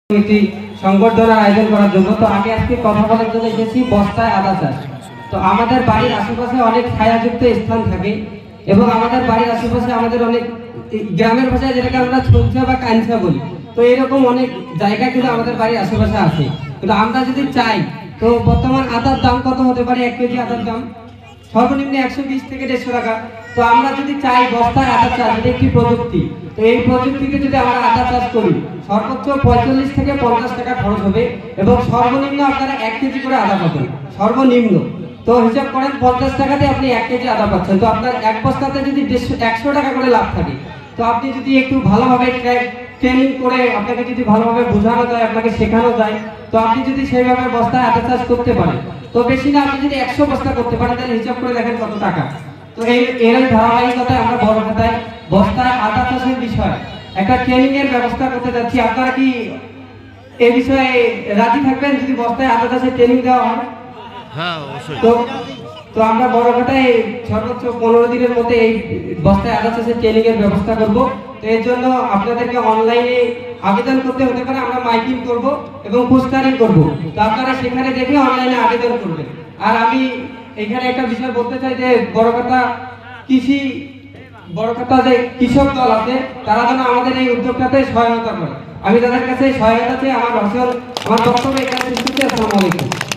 একটি সংবর্ধনার আয়োজন করার জন্য। তো আমি আজকে কথা বলার জন্য এসেছি বস্তায় আদা চাষ। তো আমাদের বাড়ির আশেপাশে অনেক ছায়াযুক্ত স্থান থাকে এবং আমাদের বাড়ির আশেপাশে আমাদের অনেক গ্রামের ভাষায় যেটাকে আমরা ছলছা বা কাঞ্চা বলি, তো এরকম অনেক জায়গা কিন্তু আমাদের বাড়ির আশেপাশে আছে। কিন্তু আমরা যদি চাই, তো বর্তমান আদার দাম কত হতে পারে? 1 কেজি আদার দাম সর্বনিম্ন 120 থেকে 150 টাকা। তো আমরা যদি চাই বস্তায় আদা চাষ, এটা একটি প্রযুক্তি, তো এই প্রযুক্তিতে যদি আমরা আদা চাষ করি সর্বোচ্চ 45 থেকে 50 টাকা খরচ হবে এবং সর্বনিম্ন আপনারা 1 কেজি করে আদা পাবেন সর্বনিম্ন। তো হিসাব করেন 50 টাকাতে আপনি 1 কেজি আদা পাচ্ছেন। তো আপনার এক বস্তাতে যদি 100 টাকা করে লাভ থাকে, তো আপনি যদি একটু ভালোভাবে ট্রেনিং করে আপনাকে যদি ভালোভাবে বোঝানো যায়, আপনাকে শেখানো যায়, তো আপনি যদি সেইভাবে বস্তায় আদা চাষ করতে পারেন, তো বেশি না আপনি যদি 100 বস্তা করতে পারেন, তাহলে হিসাব করে দেখেন কত টাকা। তো এর ধারাবাহিকতায় আমরা বড় খাতায় বস্তায় আদা চাষের বিষয় একটা ট্রেনিং এর ব্যবস্থা করতে যাচ্ছি। আপনারা কি এই বিষয়ে রাজি থাকবেন যদি বস্তায় আদা চাষের ট্রেনিং দেওয়া হয়? হ্যাঁ, অবশ্যই। তো আমরা বড় খাতায় সর্বোচ্চ 15 দিনের মধ্যে এই বস্তায় আদা চাষের ট্রেনিং এর ব্যবস্থা করব। তো এর জন্য আপনাদেরকে অনলাইনে আবেদন করতে হতে পারে, আমরা মাইকিং করব এবং পোস্টারিং করব। তো আপনারা সেখানে দেখে অনলাইনে আবেদন করবেন। আর আমি এখানে একটা বিষয় বলতে চাই যে বড় কথা যে কৃষক দল আছে, তারা যেন আমাদের এই উদ্যোগটাতে সহায়তা করে। আমি তাদের কাছে সহায়তা চাই। আমার বক্তব্য এখানে শেষ করছি। আসসালামু আলাইকুম।